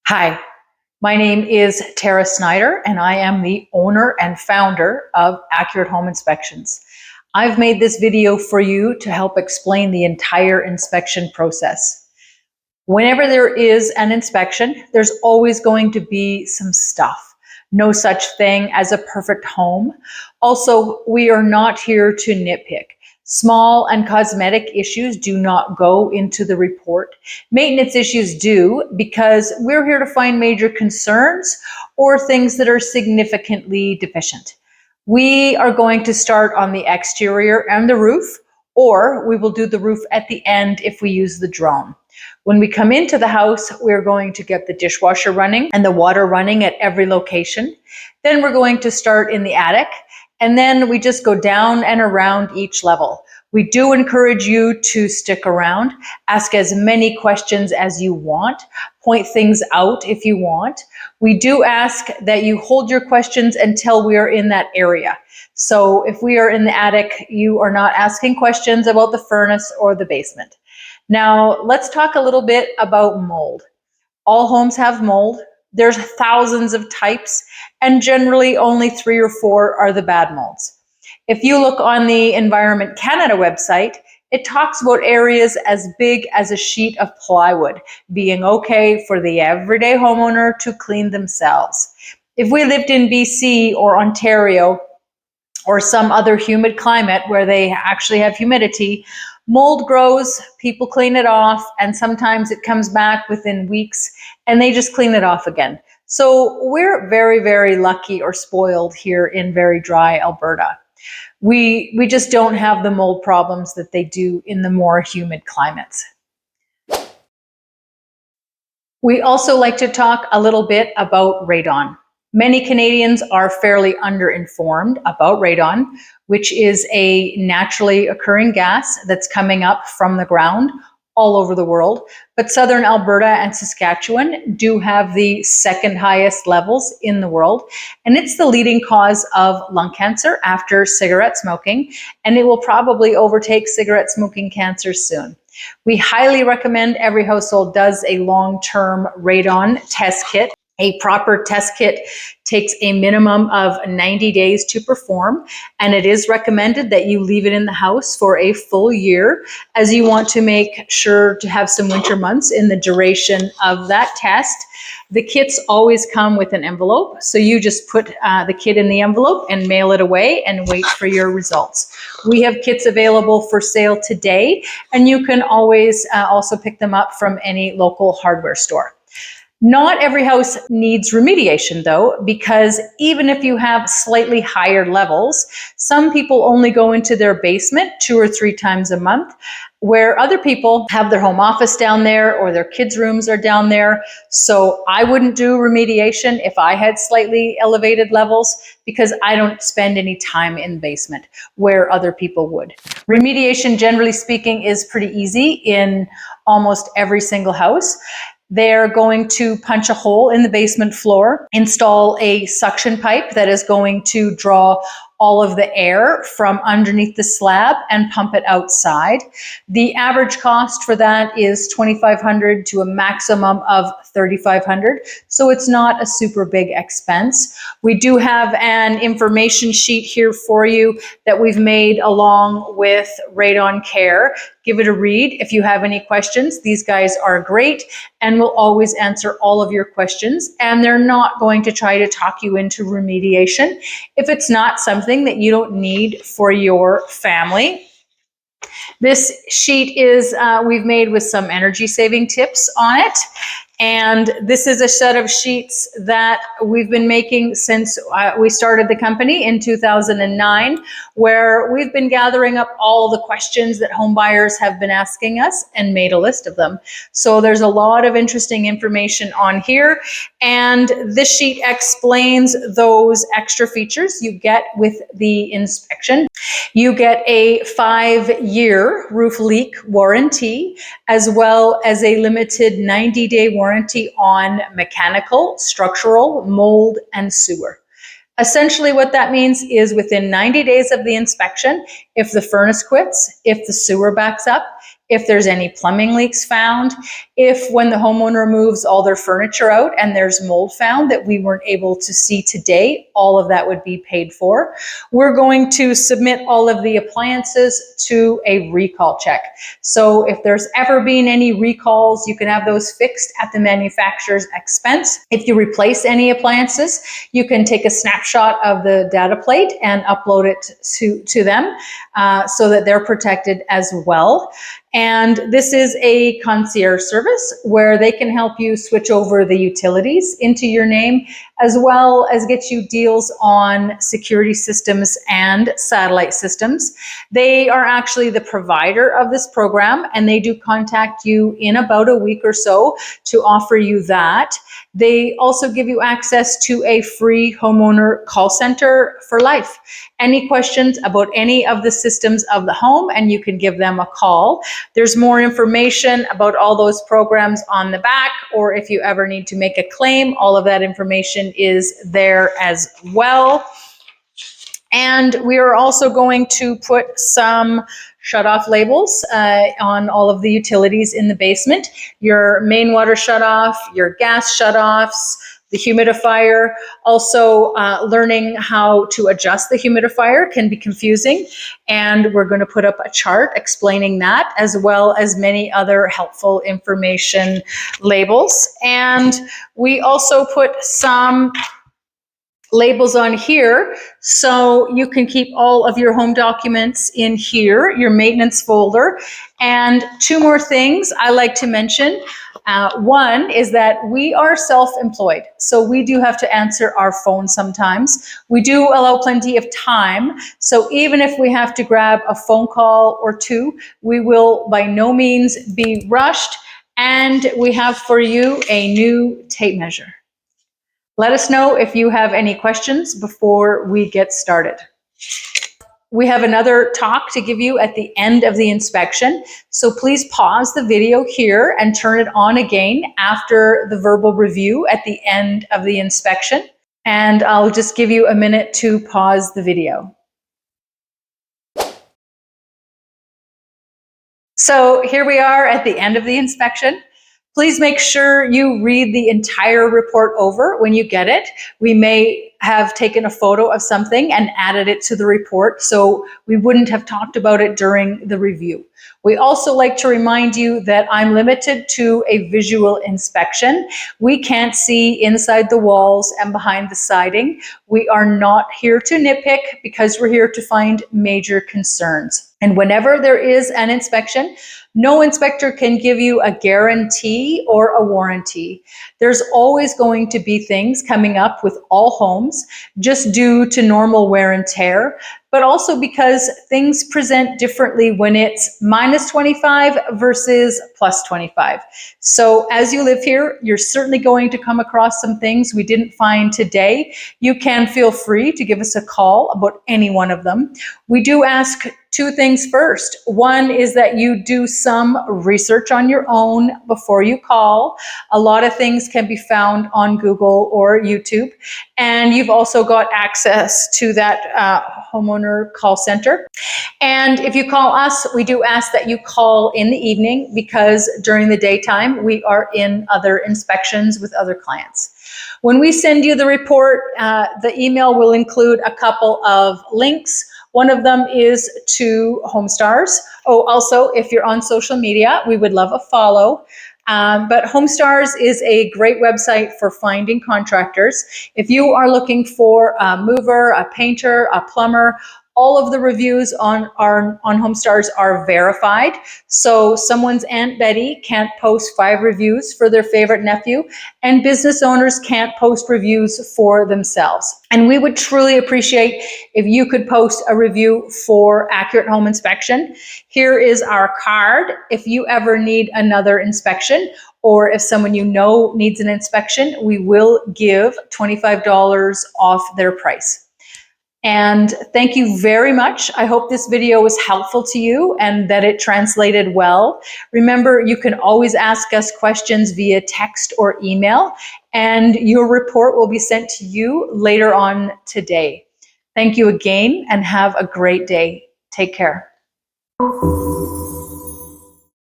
Hi, my name is Terra Snyder, and I am the owner and founder of Accurate Home Inspections. I've made this video for you to help explain the entire inspection process. Whenever there is an inspection, there's always going to be some stuff. No such thing as a perfect home. Also, we are not here to nitpick. Small and cosmetic issues do not go into the report. Maintenance issues do, because we're here to find major concerns or things that are significantly deficient. We are going to start on the exterior and the roof, or we will do the roof at the end if we use the drone. When we come into the house, we're going to get the dishwasher running and the water running at every location. Then we're going to start in the attic, and then we just go down and around each level. We do encourage you to stick around, ask as many questions as you want, point things out if you want. We do ask that you hold your questions until we are in that area. So if we are in the attic, you are not asking questions about the furnace or the basement. Now, let's talk a little bit about mold. All homes have mold. There's thousands of types, and generally only 3 or 4 are the bad molds. If you look on the Environment Canada website, it talks about areas as big as a sheet of plywood being okay for the everyday homeowner to clean themselves. If we lived in BC or Ontario or some other humid climate where they actually have humidity, mold grows, people clean it off, and sometimes it comes back within weeks and they just clean it off again. So we're very, very lucky or spoiled here in very dry Alberta. We just don't have the mold problems that they do in the more humid climates. We also like to talk a little bit about radon. Many Canadians are fairly underinformed about radon, which is a naturally occurring gas that's coming up from the ground all over the world. But southern Alberta and Saskatchewan do have the second highest levels in the world. And it's the leading cause of lung cancer after cigarette smoking. And it will probably overtake cigarette smoking cancer soon. We highly recommend every household does a long-term radon test kit. A proper test kit takes a minimum of 90 days to perform, and it is recommended that you leave it in the house for a full year, as you want to make sure to have some winter months in the duration of that test. The kits always come with an envelope, so you just put the kit in the envelope and mail it away and wait for your results. We have kits available for sale today, and you can always also pick them up from any local hardware store. Not every house needs remediation though, because even if you have slightly higher levels, some people only go into their basement 2 or 3 times a month, where other people have their home office down there or their kids' rooms are down there. So I wouldn't do remediation if I had slightly elevated levels, because I don't spend any time in the basement where other people would. Remediation, generally speaking, is pretty easy in almost every single house. They're going to punch a hole in the basement floor, install a suction pipe that is going to draw all of the air from underneath the slab and pump it outside. The average cost for that is $2,500 to a maximum of $3,500. So it's not a super big expense. We do have an information sheet here for you that we've made along with Radon Care. Give it a read if you have any questions. These guys are great and will always answer all of your questions. And they're not going to try to talk you into remediation if it's not something that you don't need for your family. This sheet is we've made with some energy saving tips on it. And this is a set of sheets that we've been making since we started the company in 2009, where we've been gathering up all the questions that home buyers have been asking us and made a list of them. So there's a lot of interesting information on here. And this sheet explains those extra features you get with the inspection. You get a 5-year roof leak warranty, as well as a limited 90-day warranty on mechanical, structural, mold, and sewer. Essentially what that means is within 90 days of the inspection, if the furnace quits, if the sewer backs up, if there's any plumbing leaks found, if when the homeowner moves all their furniture out and there's mold found that we weren't able to see today, all of that would be paid for. We're going to submit all of the appliances to a recall check. So if there's ever been any recalls, you can have those fixed at the manufacturer's expense. If you replace any appliances, you can take a snapshot of the data plate and upload it to them so that they're protected as well. And this is a concierge service where they can help you switch over the utilities into your name, as well as get you deals on security systems and satellite systems. They are actually the provider of this program, and they do contact you in about a week or so to offer you that. They also give you access to a free homeowner call center for life. Any questions about any of the systems of the home, and you can give them a call. There's more information about all those programs on the back, or if you ever need to make a claim, all of that information is there as well. And we are also going to put some shut-off labels on all of the utilities in the basement. Your main water shut-off, your gas shut-offs, the humidifier. Also, learning how to adjust the humidifier can be confusing, and we're going to put up a chart explaining that, as well as many other helpful information labels. And we also put some labels on here so you can keep all of your home documents in here, your maintenance folder. And two more things I like to mention. One is that we are self-employed, so we do have to answer our phone sometimes. We do allow plenty of time, so even if we have to grab a phone call or two, we will by no means be rushed. And we have for you a new tape measure. Let us know if you have any questions before we get started. We have another talk to give you at the end of the inspection, so please pause the video here and turn it on again after the verbal review at the end of the inspection. And I'll just give you a minute to pause the video. So here we are at the end of the inspection. Please make sure you read the entire report over when you get it. We may have taken a photo of something and added it to the report, so we wouldn't have talked about it during the review. We also like to remind you that I'm limited to a visual inspection. We can't see inside the walls and behind the siding. We are not here to nitpick because we're here to find major concerns. And whenever there is an inspection, no inspector can give you a guarantee or a warranty. There's always going to be things coming up with all homes just due to normal wear and tear, but also because things present differently when it's minus 25 versus plus 25. So as you live here, you're certainly going to come across some things we didn't find today. You can feel free to give us a call about any one of them. We do ask two things first. One is that you do some research on your own before you call. A lot of things can be found on Google or YouTube. And you've also got access to that homeowner call center. And if you call us, we do ask that you call in the evening because during the daytime, we are in other inspections with other clients. When we send you the report, the email will include a couple of links. One of them is to HomeStars. Oh, also, if you're on social media, we would love a follow. But HomeStars is a great website for finding contractors. If you are looking for a mover, a painter, a plumber, all of the reviews on HomeStars are verified. So someone's Aunt Betty can't post 5 reviews for their favorite nephew, and business owners can't post reviews for themselves. And we would truly appreciate if you could post a review for Accurate Home Inspection. Here is our card. If you ever need another inspection, or if someone you know needs an inspection, we will give $25 off their price. And thank you very much. I hope this video was helpful to you and that it translated well. Remember, you can always ask us questions via text or email, and your report will be sent to you later on today. Thank you again and have a great day. Take care.